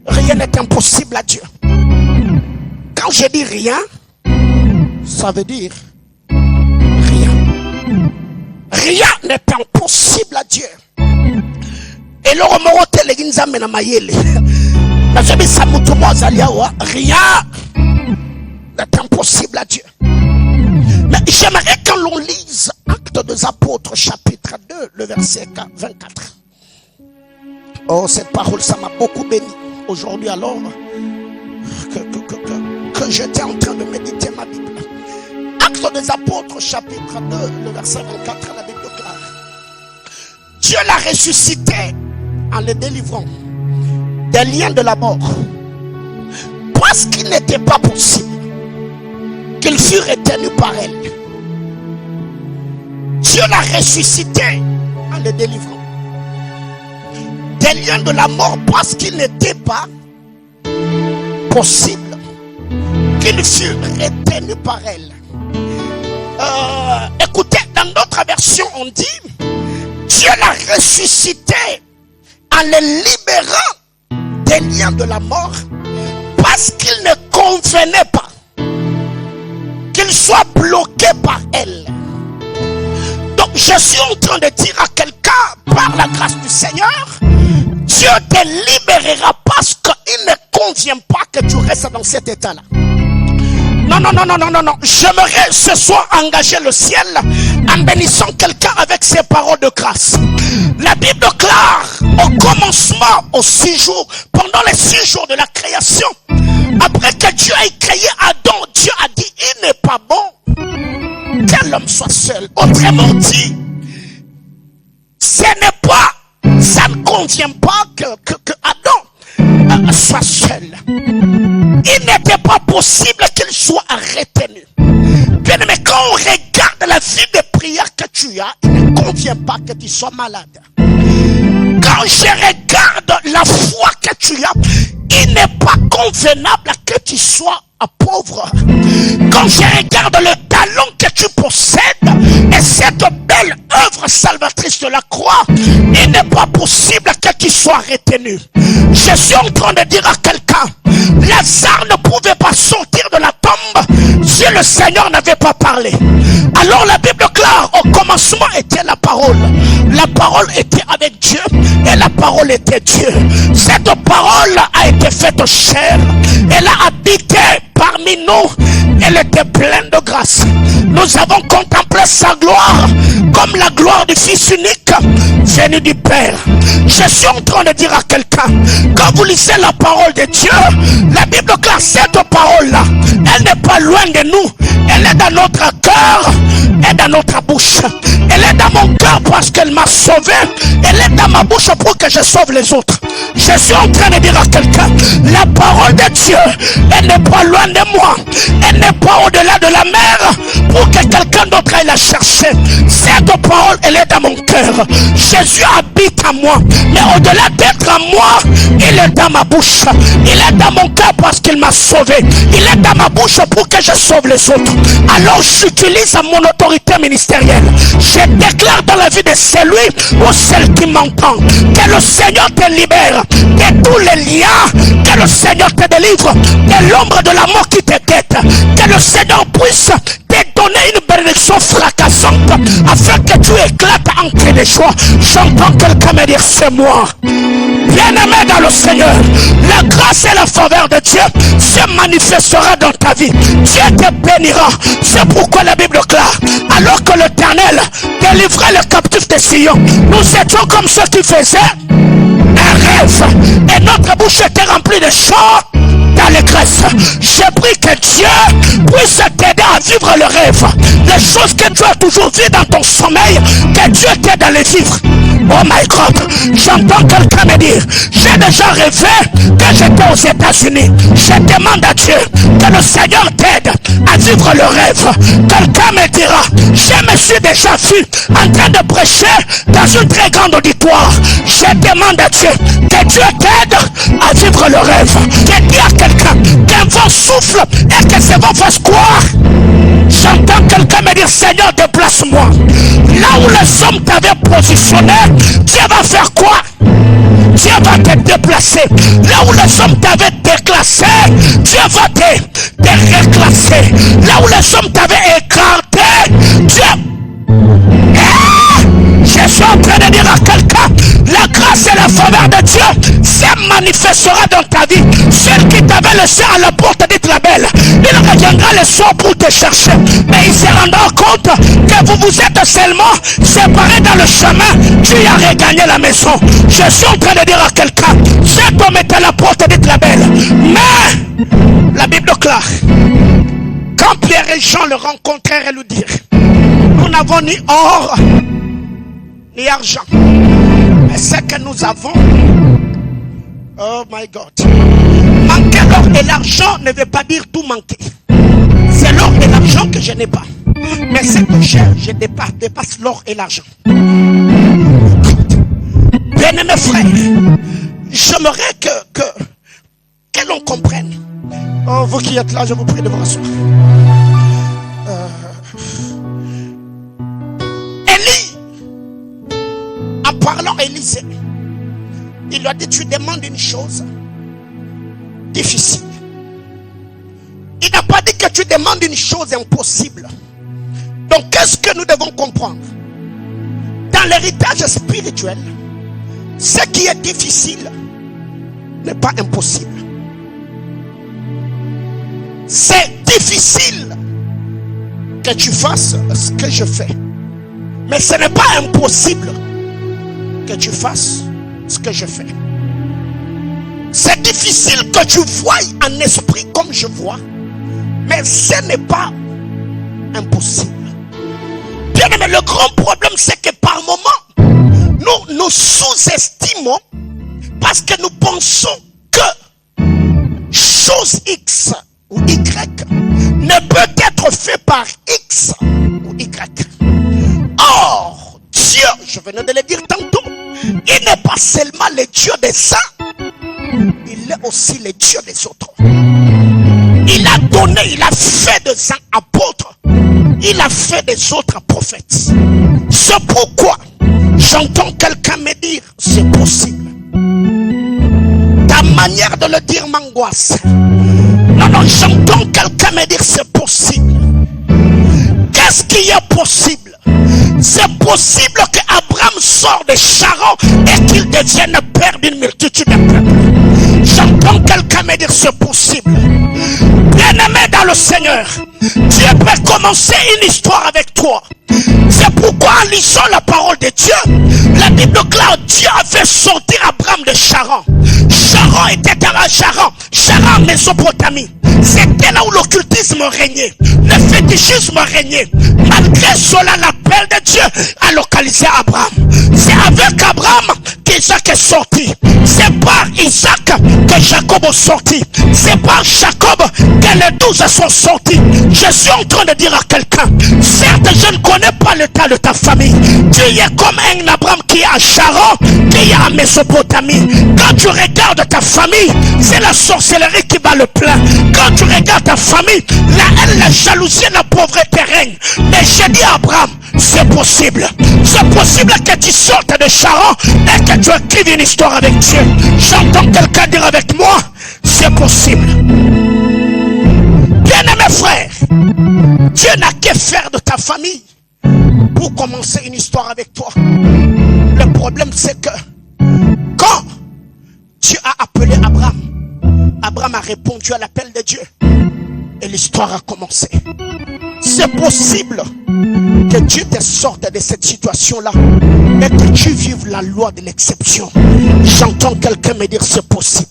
rien n'est impossible à Dieu. Quand je dis rien, ça veut dire rien. Rien n'est impossible à Dieu. Et le remorote les nzambe na mayele. Na jamais ça mutumo zaliawa. Rien n'est impossible à Dieu. Mais j'aimerais que l'on lise Actes des Apôtres chapitre 2 le verset 24. Oh, cette parole ça m'a beaucoup béni aujourd'hui alors que j'étais en train de méditer ma Bible. Actes des Apôtres chapitre 2 le verset 24, la Bible déclare, Dieu l'a ressuscité en le délivrant des liens de la mort, parce qu'il n'était pas possible qu'il fût retenu par elle. Dieu l'a ressuscité en le délivrant des liens de la mort, parce qu'il n'était pas possible qu'il fût retenu par elle. Écoutez, dans notre version on dit Dieu l'a ressuscité en le libérant des liens de la mort, parce qu'il ne convenait pas qu'il soit bloqué par elle. Donc je suis en train de dire à quelqu'un, par la grâce du Seigneur, Dieu te libérera parce qu'il ne convient pas que tu restes dans cet état-là. Non. J'aimerais ce soir engager le ciel en bénissant quelqu'un avec ses paroles de grâce. La Bible déclare au commencement, aux 6 jours, pendant les 6 jours de la création, après que Dieu ait créé Adam, Dieu a dit, il n'est pas bon que l'homme soit seul. Autrement dit, ça ne convient pas que Adam soit seul. Il n'était pas possible qu'il soit retenu. Bien aimé, quand on regarde la vie de prière que tu as, il ne convient pas que tu sois malade. Quand je regarde la foi que tu as, il n'est pas convenable que tu sois pauvre. Quand je regarde le talent que tu possèdes et cette belle œuvre salvatrice de la croix, il n'est pas possible que tu sois retenu. Je suis en train de dire à quelqu'un, Lazare ne pouvait pas sortir de la tombe si le Seigneur n'avait pas parlé. Alors la Bible déclare, au commencement était la parole. La parole était avec Dieu et la parole était Dieu. Cette parole a été faite chair. Elle a habité parmi nous. Elle était pleine de grâce. Nous avons contemplé sa gloire comme la gloire du Fils unique venu du Père. Je suis en train de dire à quelqu'un, quand vous lisez la parole de Dieu, la Bible déclare cette parole-là, elle n'est pas loin de nous. Elle est dans notre cœur et dans notre bouche. Elle est dans mon cœur parce qu'elle m'a sauvé. Elle est dans ma bouche pour que je sauve les autres. Je suis en train de dire à quelqu'un, la parole de Dieu, elle n'est pas loin de moi. Elle n'est pas au-delà de la mer pour que quelqu'un d'autre aille la chercher. Cette parole, elle est dans mon cœur. Jésus habite en moi. Mais au-delà d'être en moi, il est dans ma bouche. Il est dans mon cœur parce qu'il m'a sauvé. Il est dans ma bouche pour que je sauve les autres. Alors j'utilise mon autorité ministérielle. Je déclare dans la vie de celui ou celle qui m'entend que le Seigneur te libère de tous les liens, que le Seigneur te délivre de l'ombre de la mort qui te guette, que le Seigneur puisse te donner une bénédiction fracassante afin que tu éclates entre les joies. J'entends quelqu'un me dire, c'est moi. Bien-aimé dans le Seigneur, la grâce et la faveur de Dieu se manifestera dans ta vie. Dieu te bénira. C'est pourquoi la Bible déclare, alors que l'Éternel délivrait les captifs de Sion, nous étions comme ceux qui faisaient un rêve et notre bouche était remplie de chants d'allégresse. J'ai pris que Dieu puisse t'aider à vivre le rêve. Les choses que tu as toujours vues dans ton sommeil, que Dieu t'aide à les vivre. Oh my God, j'entends quelqu'un me dire, j'ai déjà rêvé que j'étais aux États-Unis. Je demande à Dieu que le Seigneur t'aide à vivre le rêve. Quelqu'un me dira, je me suis déjà vu en train de prêcher dans une très grande auditoire. Je demande à Dieu que Dieu t'aide à vivre le rêve. Que dis à quelqu'un qu'un vent souffle et que ce vent fasse quoi? J'entends quelqu'un me dire, Seigneur, déplace-moi. Là où les hommes t'avaient positionné, Dieu va faire quoi? Dieu va te déplacer. Là où les hommes t'avaient déclassé, Dieu va te reclasser. Là où les hommes t'avaient écarté, Dieu... Je suis en train de dire à quelqu'un, la grâce et la faveur de Dieu se manifestera dans ta vie. Celle qui t'avait laissé à la porte d'Israël, il reviendra le soir pour te chercher. Mais il se rendra compte que vous vous êtes seulement séparés dans le chemin. Tu as regagné la maison. Je suis en train de dire à quelqu'un, cet homme est à la porte d'Israël. Mais la Bible déclare, quand Pierre et Jean le rencontrèrent et lui dirent, nous n'avons ni or ni argent, mais ce que nous avons, oh my God, manquer l'or et l'argent ne veut pas dire tout manquer. C'est l'or et l'argent que je n'ai pas, mais ce que j'ai, je dépasse l'or et l'argent. Bien-aimés frères, j'aimerais que l'on comprenne. Oh, vous qui êtes là, je vous prie de vous rasseoir. En parlant à Élisée, il lui a dit, tu demandes une chose difficile. Il n'a pas dit que tu demandes une chose impossible. Donc qu'est-ce que nous devons comprendre? Dans l'héritage spirituel, ce qui est difficile n'est pas impossible. C'est difficile que tu fasses ce que je fais. Mais ce n'est pas impossible que tu fasses ce que je fais. C'est difficile que tu voies en esprit comme je vois. Mais ce n'est pas impossible. Bien aimé, le grand problème c'est que par moments, nous sous-estimons parce que nous pensons que chose X ou Y ne peut être fait par X ou Y. Or, Dieu, je venais de le dire tantôt, il n'est pas seulement le Dieu des saints, il est aussi le Dieu des autres. Il a donné, il a fait des saints apôtres, il a fait des autres prophètes. C'est pourquoi j'entends quelqu'un me dire, c'est possible. Ta manière de le dire m'angoisse. Non, j'entends quelqu'un me dire, c'est possible. Qu'est-ce qui est possible? C'est possible qu'Abraham sorte de Charan et qu'il devienne père d'une multitude de peuples. J'entends quelqu'un me dire c'est possible. Bien-aimé dans le Seigneur, Dieu peut commencer une histoire avec toi. C'est pourquoi en lisant la parole de Dieu, la Bible déclare Dieu a fait sortir Abraham de Charan. Charan était dans la Charan en Mésopotamie. C'était là où l'occultisme régnait, le fétichisme régnait. Malgré cela, l'appel de Dieu a localisé Abraham. C'est avec Abraham qu'Isaac est sorti. C'est par Isaac que Jacob est sorti. C'est par Jacob que les 12 sont sortis. Je suis en train de dire à quelqu'un, certes je ne connais pas l'état de ta famille. Tu es comme un Abraham qui est à Charan, qui est à Mésopotamie. Quand tu regardes ta famille, c'est la sorcellerie qui bat le plein. Quand tu regardes ta famille, la haine, la jalousie, la pauvreté règne. Mais j'ai dit à Abraham, c'est possible. C'est possible que tu sortes de Charan et que tu écrives une histoire avec Dieu. J'entends quelqu'un dire avec moi, c'est possible. Bien-aimé frère, Dieu n'a qu'à faire de ta famille pour commencer une histoire avec toi. Le problème c'est que quand Dieu a appelé Abraham, Abraham a répondu à l'appel de Dieu et l'histoire a commencé. C'est possible que Dieu te sorte de cette situation-là, mais que tu vives la loi de l'exception. J'entends quelqu'un me dire c'est possible.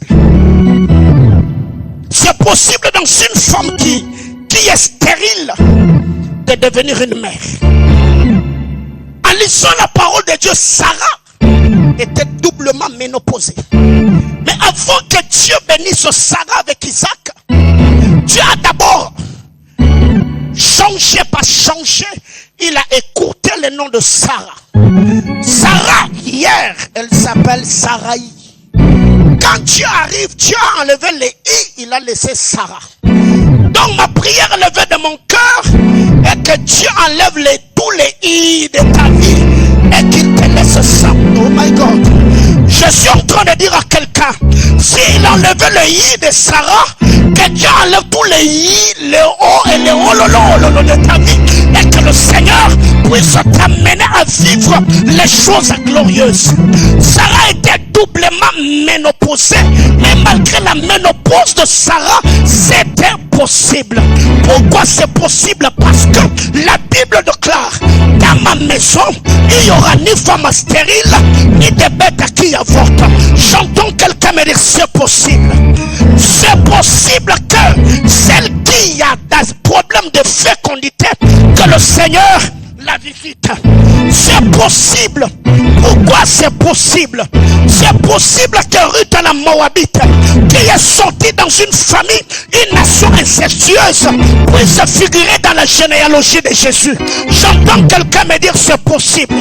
C'est possible dans une femme qui est stérile de devenir une mère. En lisant la parole de Dieu, Sarah était doublement ménopausée. Mais avant que Dieu bénisse Sarah avec Isaac, Dieu a d'abord changé, pas changé, il a écourté le nom de Sarah. Sarah, hier, elle s'appelle Sarai. Quand Dieu arrive, Dieu a enlevé les i, il a laissé Sarah. Donc ma prière levée de mon cœur est que Dieu enlève tous les i de ta vie et qu'il te laisse ça. Oh my God. Je suis en train de dire à quelqu'un, s'il enlevait le i de Sarah, que Dieu enlève tous les i, les o et les ololo de ta vie, et que le Seigneur puisse t'amener à vivre les choses glorieuses. Sarah était doublement ménopausée, mais malgré la ménopause de Sarah, c'était possible. Pourquoi c'est possible? Parce que la Bible déclare, dans ma maison, il n'y aura ni femme stérile, ni de bêtes qui avortent. J'entends quelqu'un me dire c'est possible. C'est possible que celle qui a des problèmes de fécondité, que le Seigneur la visite. C'est possible. Pourquoi c'est possible? C'est possible que Ruth la Moabite, qui est sortie dans une famille, une nation incestueuse, puisse figurer dans la généalogie de Jésus. J'entends quelqu'un me dire c'est possible.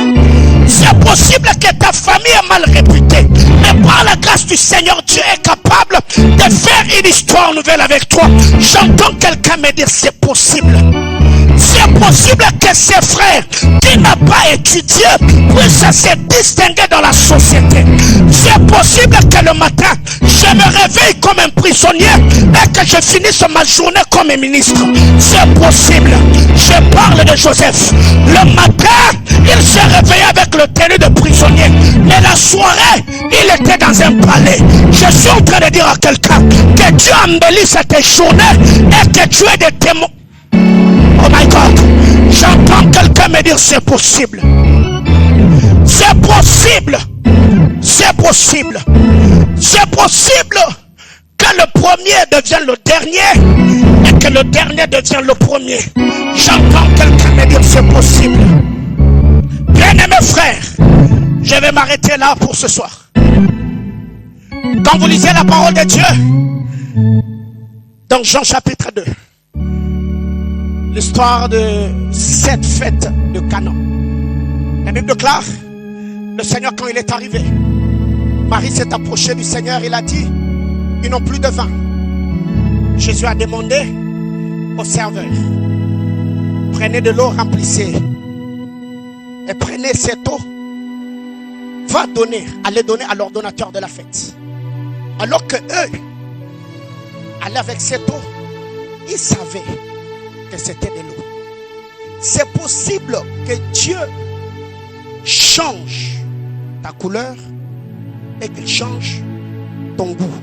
C'est possible que ta famille est mal réputée, mais par la grâce du Seigneur, Dieu est capable de faire une histoire nouvelle avec toi. J'entends quelqu'un me dire c'est possible. C'est possible que ses frères qui n'ont pas étudié puissent se distinguer dans la société. C'est possible que le matin, je me réveille comme un prisonnier et que je finisse ma journée comme un ministre. C'est possible. Je parle de Joseph. Le matin, Il s'est réveillé avec le tenue de prisonnier. Mais la soirée, il était dans un palais. Je suis en train de dire à quelqu'un que Dieu embellit cette journée et que tu es des témoins. Oh my God. J'entends quelqu'un me dire c'est possible. C'est possible. C'est possible. C'est possible que le premier devienne le dernier et que le dernier devienne le premier. J'entends quelqu'un me dire c'est possible. Bien-aimés frères, je vais m'arrêter là pour ce soir. Quand vous lisez la parole de Dieu dans Jean chapitre 2, l'histoire de cette fête de Cana, la Bible déclare, le Seigneur quand il est arrivé, Marie s'est approchée du Seigneur, il a dit, ils n'ont plus de vin. Jésus a demandé au serveur, prenez de l'eau, remplissez et prenez cette eau, va donner, allez donner à l'ordonnateur de la fête. Alors que eux allaient avec cette eau, ils savaient que c'était de l'eau. C'est possible que Dieu change ta couleur et qu'il change ton goût.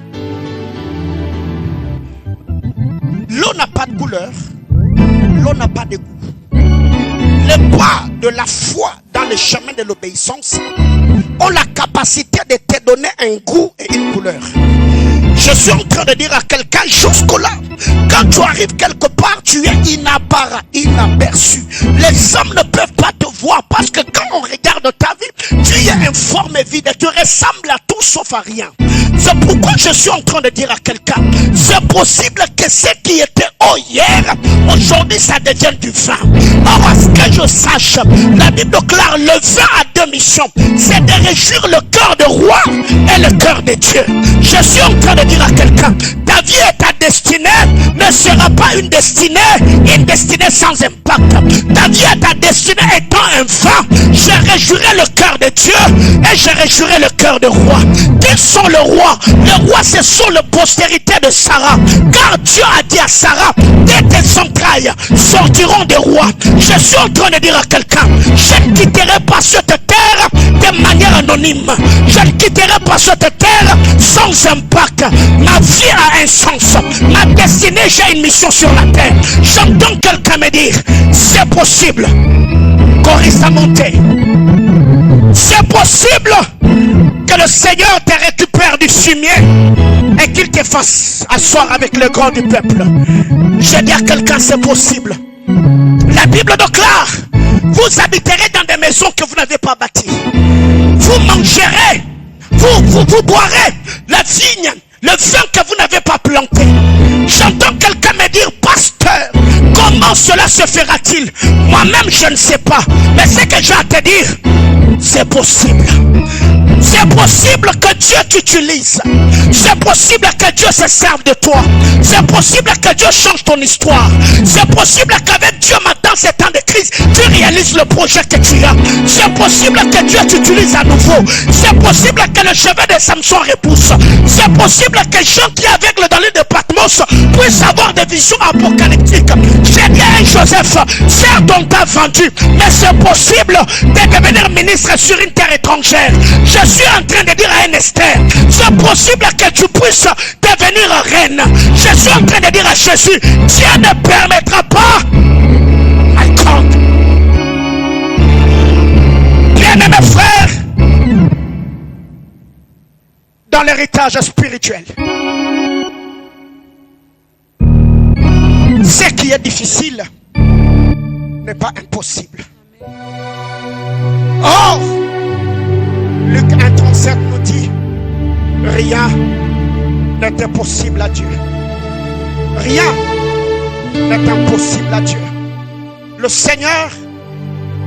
L'eau n'a pas de couleur, l'eau n'a pas de goût. Les pas de la foi dans le chemin de l'obéissance ont la capacité de te donner un goût et une couleur. Je suis en train de dire à quelqu'un jusque-là, quand tu arrives quelque part, tu es inapparent, inaperçu. Les hommes ne peuvent pas te voir parce que quand on regarde ta vie, tu es informe et vide et tu ressembles à tout sauf à rien. C'est pourquoi je suis en train de dire à quelqu'un, c'est possible que ce qui était hier, aujourd'hui ça devienne du vin. Or, à ce que je sache, la Bible déclare le vin a deux missions. C'est de réjouir le cœur de roi et le cœur de Dieu. Je suis en train de dire à quelqu'un, ta vie et ta destinée ne sera pas une destinée sans impact. Ta vie et ta destinée étant un vin, je réjouirai le cœur de Dieu et je réjouirai le cœur de roi. Quels sont le roi? Le roi, ce sont les postérités de Sarah. Car Dieu a dit à Sarah, de tes entrailles sortiront des rois. Je suis en train de dire à quelqu'un, je ne quitterai pas cette terre de manière anonyme. Je ne quitterai pas cette terre sans impact. Ma vie a un sens. Ma destinée, j'ai une mission sur la terre. J'entends quelqu'un me dire, c'est possible. Choriste à monter. C'est possible que le Seigneur te récupère du fumier et qu'il te fasse asseoir avec le grand du peuple. Je dis à quelqu'un, c'est possible. La Bible déclare, vous habiterez dans des maisons que vous n'avez pas bâties. Vous mangerez, vous boirez la vigne, le vin que vous n'avez pas planté. J'entends quelqu'un me dire, pasteur, comment cela se fera-t-il? Moi-même je ne sais pas, mais ce que j'ai à te dire, c'est possible. C'est possible que Dieu t'utilise. C'est possible que Dieu se serve de toi. C'est possible que Dieu change ton histoire. C'est possible qu'avec Dieu maintenant, ces temps de crise, tu réalises le projet que tu as. C'est possible que Dieu t'utilise à nouveau. C'est possible que le chevet de Samson repousse. C'est possible que les gens qui aveugles dans l'île de Patmos puissent avoir des visions apocalyptiques. J'ai dit à Joseph, certes on t'a vendu, mais c'est possible de devenir ministre sur une terre étrangère. Je suis en train de dire à un Esther, c'est possible que tu puisses devenir reine. Je suis en train de dire à Jésus, Dieu ne permettra pas. My God. Bien-aimés frères, dans l'héritage spirituel, ce qui est difficile n'est pas impossible. Oh, Luc 1,37 nous dit, rien n'est impossible à Dieu. Rien n'est impossible à Dieu. Le Seigneur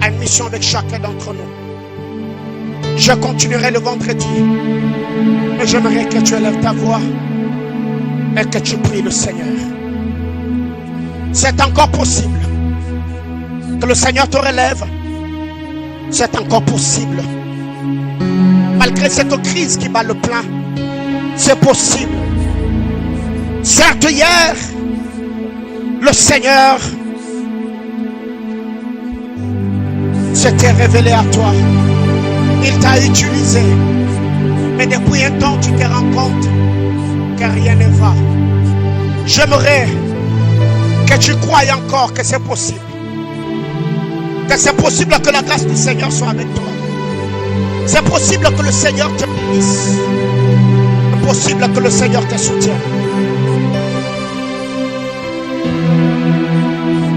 a une mission avec chacun d'entre nous. Je continuerai le vendredi, mais j'aimerais que tu élèves ta voix et que tu pries le Seigneur. C'est encore possible que le Seigneur te relève. C'est encore possible. Malgré cette crise qui bat le plein, c'est possible. Certes, hier, le Seigneur s'était révélé à toi. Il t'a utilisé. Mais depuis un temps, tu te rends compte que rien ne va. J'aimerais que tu croies encore que c'est possible. Que c'est possible que la grâce du Seigneur soit avec toi. C'est possible que le Seigneur te bénisse. C'est possible que le Seigneur te soutienne.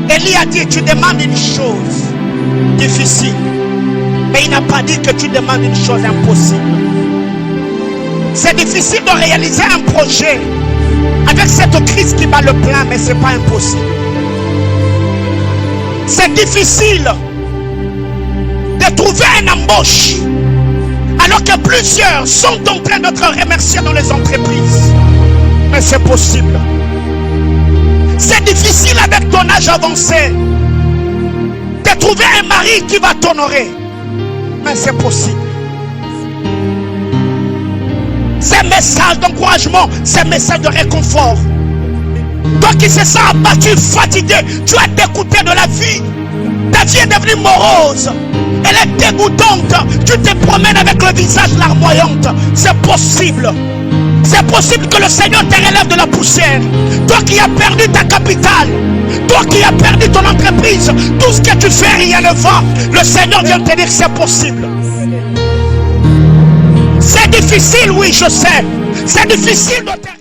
Élie a dit, tu demandes une chose difficile. Mais il n'a pas dit que tu demandes une chose impossible. C'est difficile de réaliser un projet avec cette crise qui bat le plein, mais ce n'est pas impossible. C'est difficile de trouver une embauche alors que plusieurs sont en train d'être remerciés dans les entreprises. Mais c'est possible. C'est difficile avec ton âge avancé de trouver un mari qui va t'honorer. Mais c'est possible. Ces messages d'encouragement, ces messages de réconfort. Toi qui se sens abattu, fatigué, tu es dégoûté de la vie. Ta vie est devenue morose. Elle est dégoûtante. Tu te promènes avec le visage larmoyant. C'est possible. C'est possible que le Seigneur te relève de la poussière. Toi qui as perdu ta capitale, toi qui as perdu ton entreprise, tout ce que tu fais, rien ne va. Le Seigneur vient te dire que c'est possible. C'est difficile, oui, je sais. C'est difficile de te...